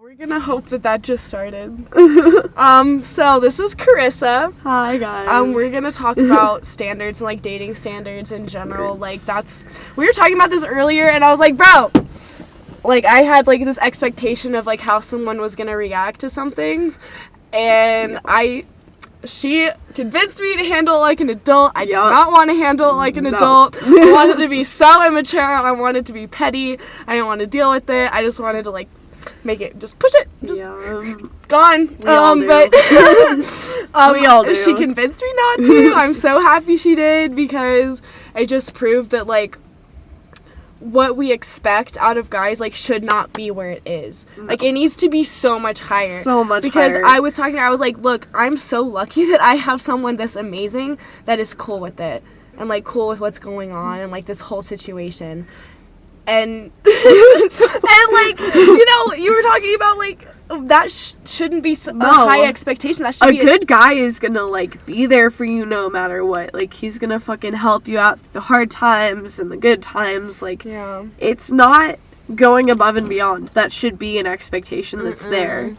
We're gonna hope that just started. So this is Karissa. Hi guys. We're gonna talk about standards and like dating standards in general. Like we were talking about this earlier and I was like, bro, like I had like this expectation of like how someone was gonna react to something, and she convinced me to handle it like an adult. I did not want to handle it like an adult. I wanted to be so immature. I wanted to be petty. I didn't want to deal with it. I just wanted to like make it, just push it, just gone. We all do. But we all do. She convinced me not to. I'm so happy she did, because it just proved that like what we expect out of guys like should not be where it is. No. Like it needs to be so much higher. So much because higher. I was like, look, I'm so lucky that I have someone this amazing that is cool with it and like cool with what's going on and like this whole situation. And and like, you know, you were talking about like that shouldn't be a high expectation. That should be a good guy is gonna like be there for you no matter what. Like he's gonna fucking help you out the hard times and the good times. Like it's not going above and beyond. That should be an expectation that's there.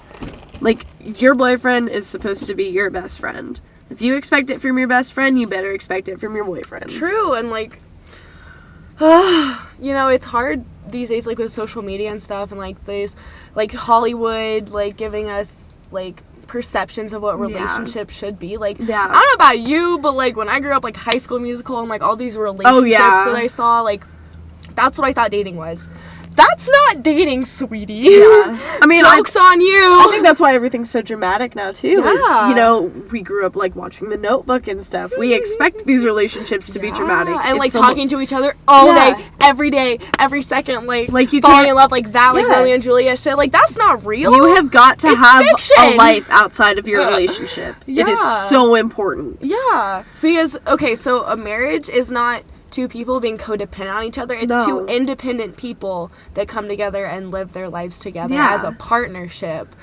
Like your boyfriend is supposed to be your best friend. If you expect it from your best friend, you better expect it from your boyfriend. True. And like, you know, it's hard these days, like with social media and stuff, and like these, like Hollywood, like giving us like perceptions of what relationships should be. Like, I don't know about you, but like when I grew up, like High School Musical and like all these relationships that I saw, like that's what I thought dating was. That's not dating, sweetie. Yeah. I mean, joke's on you. I think that's why everything's so dramatic now too. Yeah. Is, you know, we grew up like watching The Notebook and stuff. We expect these relationships to be dramatic and like talking to each other all day, every second, like you falling in love like that, like Romeo and Juliet shit. Like that's not real. You have got to have fiction. A life outside of your relationship. It is so important. Yeah, because so a marriage is not two people being codependent on each other. It's two independent people that come together and live their lives together as a partnership.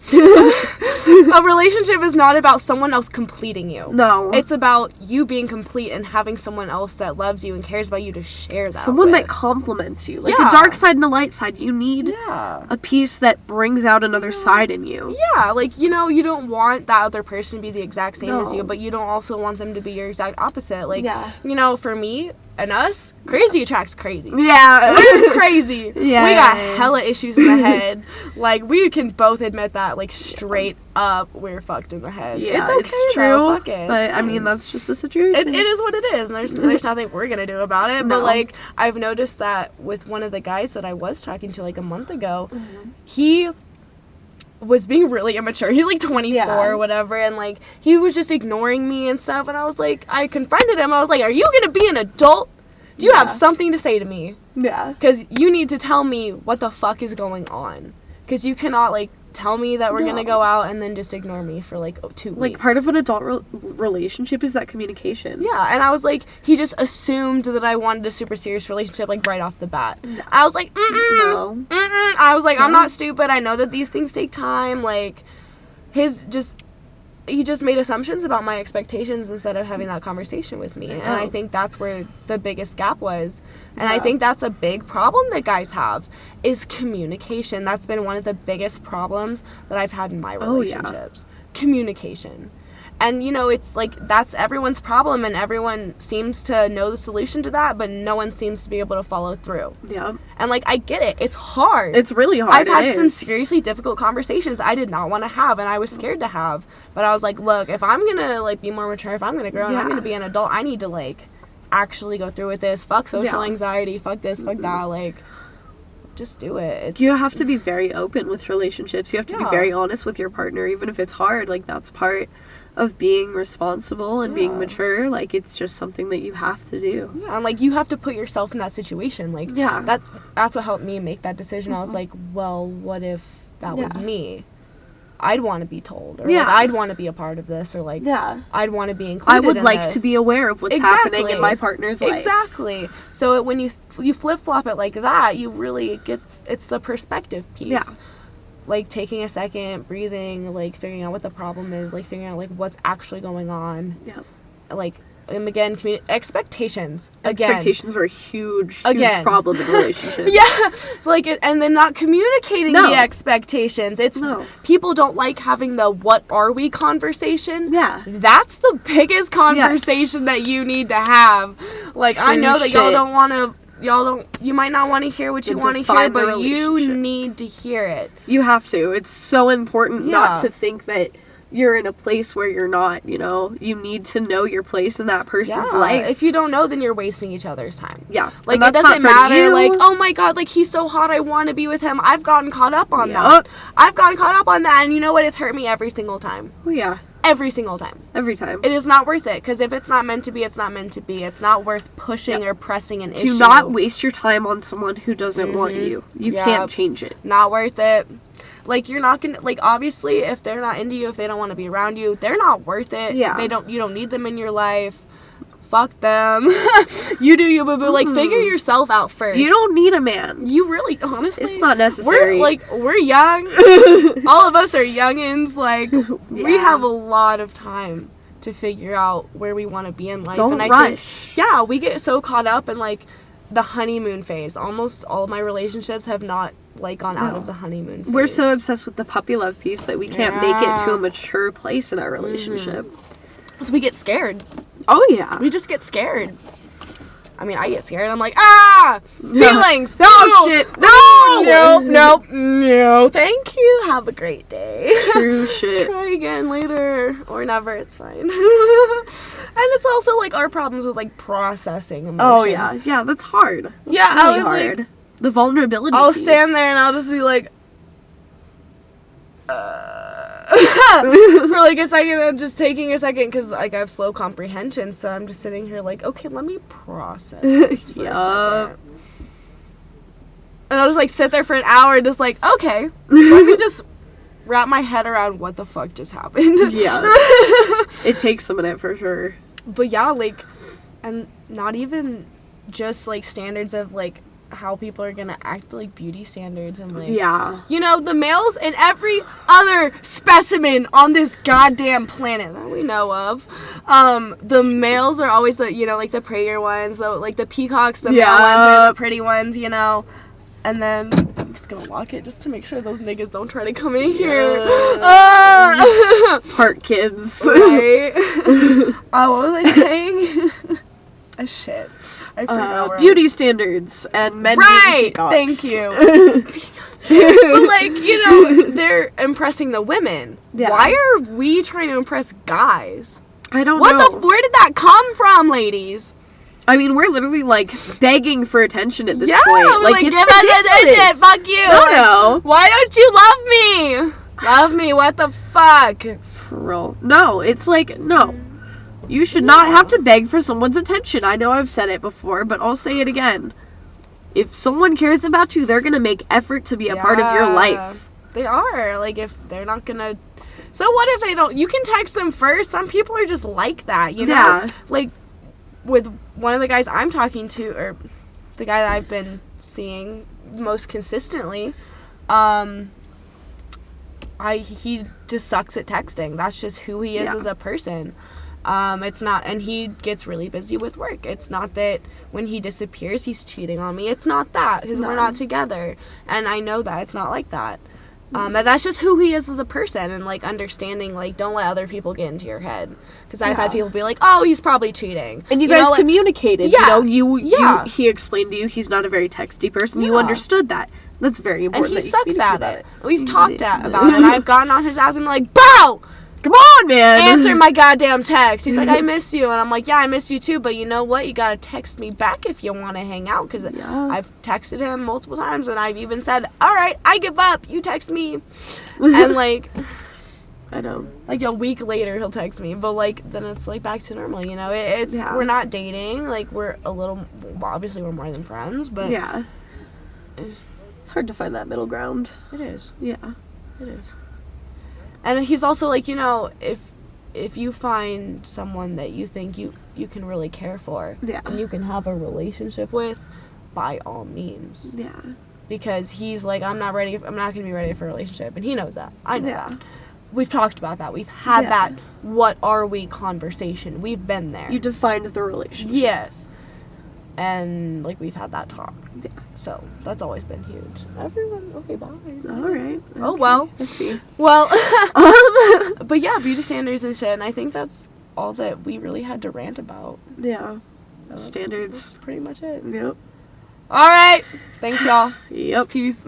A relationship is not about someone else completing you. No. It's about you being complete and having someone else that loves you and cares about you to share that someone with. That complements you. Like a dark side and a light side. You need a piece that brings out another side in you. Yeah, like, you know, you don't want that other person to be the exact same as you, but you don't also want them to be your exact opposite. Like, you know, for me and us, crazy attracts crazy. Yeah. We're crazy. Yeah. We got hella issues in the head. Like, we can both admit that, like, straight up, we're fucked in the head. Yeah, it's okay, it's true. Though. Fuck it. But, I mean, that's just the situation. It is what it is, and there's nothing we're gonna do about it. No. But, like, I've noticed that with one of the guys that I was talking to, like, a month ago, he was being really immature. He's like 24 or whatever, and like he was just ignoring me and stuff, and I was like, I confronted him. I was like, are you gonna be an adult? Do you have something to say to me? Yeah. Because you need to tell me what the fuck is going on. Because you cannot like tell me that we're gonna go out and then just ignore me for like 2 weeks. Like part of an adult relationship is that communication. Yeah, and I was like, he just assumed that I wanted a super serious relationship like right off the bat. No. I was like, I was like, I'm not stupid. I know that these things take time. Like, he just made assumptions about my expectations instead of having that conversation with me. And I think that's where the biggest gap was. And I think that's a big problem that guys have, is communication. That's been one of the biggest problems that I've had in my relationships. Communication. And, you know, it's like, that's everyone's problem, and everyone seems to know the solution to that, but no one seems to be able to follow through. Yeah. And, like, I get it. It's hard. It's really hard. I've had some seriously difficult conversations I did not want to have, and I was scared to have. But I was like, look, if I'm going to, like, be more mature, if I'm going to grow, and I'm going to be an adult, I need to, like, actually go through with this. Fuck social anxiety. Fuck this. Fuck that. Like, just do it. You have to be very open with relationships. You have to be very honest with your partner, even if it's hard. Like, that's part of being responsible and being mature. Like, it's just something that you have to do. Yeah, and like you have to put yourself in that situation. Like, that's what helped me make that decision. I was like, well, what if that was me? I'd want to be told, or like, I'd want to be a part of this, or like I'd want to be included. I would like to be aware of what's happening in my partner's life. Exactly. So when you flip flop it like that, you really it's the perspective piece. Yeah. Like taking a second, breathing, like figuring out what the problem is, like figuring out like what's actually going on. Yeah. Like again, expectations. Expectations are a huge problem in relationships. Yeah, like, and then not communicating the expectations. It's people don't like having the "what are we" conversation. Yeah, that's the biggest conversation that you need to have. Like, I know that y'all don't want to. You might not want to hear what you want to hear, but you need to hear it. You have to. It's so important not to think that you're in a place where you're not, you know. You need to know your place in that person's life. If you don't know, then you're wasting each other's time. Yeah. Like, it doesn't matter, like, oh my god, like, he's so hot, I want to be with him. I've gotten caught up on that. I've gotten caught up on that, and you know what? It's hurt me every single time. Oh, yeah. Every single time. Every time. It is not worth it, because if it's not meant to be, it's not meant to be. It's not worth pushing or pressing an issue. Do not waste your time on someone who doesn't want you. You can't change it. Not worth it. Like, you're not gonna, like, obviously, if they're not into you, if they don't want to be around you, they're not worth it. Yeah. You don't need them in your life. Fuck them. You do you, boo-boo. Like, figure yourself out first. You don't need a man. You really, honestly. It's not necessary. We're young. All of us are youngins. Like, we have a lot of time to figure out where we want to be in life. Don't and rush. I think, we get so caught up in, like, the honeymoon phase. Almost all of my relationships have not, like, gone out of the honeymoon phase. We're so obsessed with the puppy love piece that we can't make it to a mature place in our relationship. So we get scared. Oh, yeah. We just get scared. I mean, I get scared. I'm like, feelings. Oh, shit. No. Thank you. Have a great day. True shit. Try again later. Or never. It's fine. And it's also, like, our problems with, like, processing emotions. Oh, yeah. Yeah, that's hard. That's really I was hard. Like, the vulnerability I'll piece. stand there and I'll just be like, for like a second. I'm just taking a second because, like, I have slow comprehension, so I'm just sitting here like, okay, let me process this for a second. And I'll just, like, sit there for an hour and just, like, okay, let me just wrap my head around what the fuck just happened. Yeah. It takes a minute for sure. But yeah, like, and not even just, like, standards of, like, how people are gonna act, like, beauty standards and, like, you know, the males and every other specimen on this goddamn planet that we know of, the males are always the, you know, like, the prettier ones, like, the peacocks, the male ones are the pretty ones, you know. And then I'm just gonna lock it just to make sure those niggas don't try to come in here. Heart kids. Right? What was I saying? Shit. I forgot. Beauty standards and men. Right. Thank you. But, like, you know, they're impressing the women. Yeah. Why are we trying to impress guys? I don't know. Where did that come from, ladies? I mean, we're literally, like, begging for attention at this point. Like, it's give us attention. Fuck you. No. Why don't you love me? Love me. What the fuck? For real. No, it's like, no. You should not have to beg for someone's attention. I know I've said it before, but I'll say it again. If someone cares about you, they're going to make effort to be a part of your life. They are. Like, if they're not going to... So what if they don't... You can text them first. Some people are just like that, you know? Yeah. Like, with one of the guys I'm talking to, or the guy that I've been seeing most consistently, he just sucks at texting. That's just who he is as a person. It's not, and he gets really busy with work. It's not that when he disappears, he's cheating on me. It's not that, because we're not together. And I know that. It's not like that. And that's just who he is as a person, and, like, understanding, like, don't let other people get into your head. Because I've had people be like, oh, he's probably cheating. And you guys communicated. Yeah. You know, he explained to you he's not a very texty person. You understood that. That's very important. And he sucks at it. We've talked about it. And I've gotten on his ass and been like, bow! Come on, man. Answer my goddamn text. He's like, I miss you. And I'm like, yeah, I miss you too. But you know what? You got to text me back if you want to hang out. Because I've texted him multiple times. And I've even said, all right, I give up. You text me. And, like, I know. Like, a week later, he'll text me. But, like, then it's, like, back to normal, you know? We're not dating. Like, we're a little, obviously we're more than friends. But yeah. It's hard to find that middle ground. It is. Yeah. It is. And he's also like, you know, if you find someone that you think you can really care for, and you can have a relationship with, by all means. Yeah. Because he's like, I'm not going to be ready for a relationship, and he knows that. I know that. we've talked about that. We've had Yeah. that what are we conversation. We've been there. You defined the relationship. Yes. And, like, we've had that talk. Yeah. So, that's always been huge. Everyone, okay, bye. Alright. Oh, okay. well. I see. Well, but yeah, beauty standards and shit, and I think that's all that we really had to rant about. Yeah. That's Standards. pretty much it. Yep. Alright. Thanks, y'all. Yep. Peace.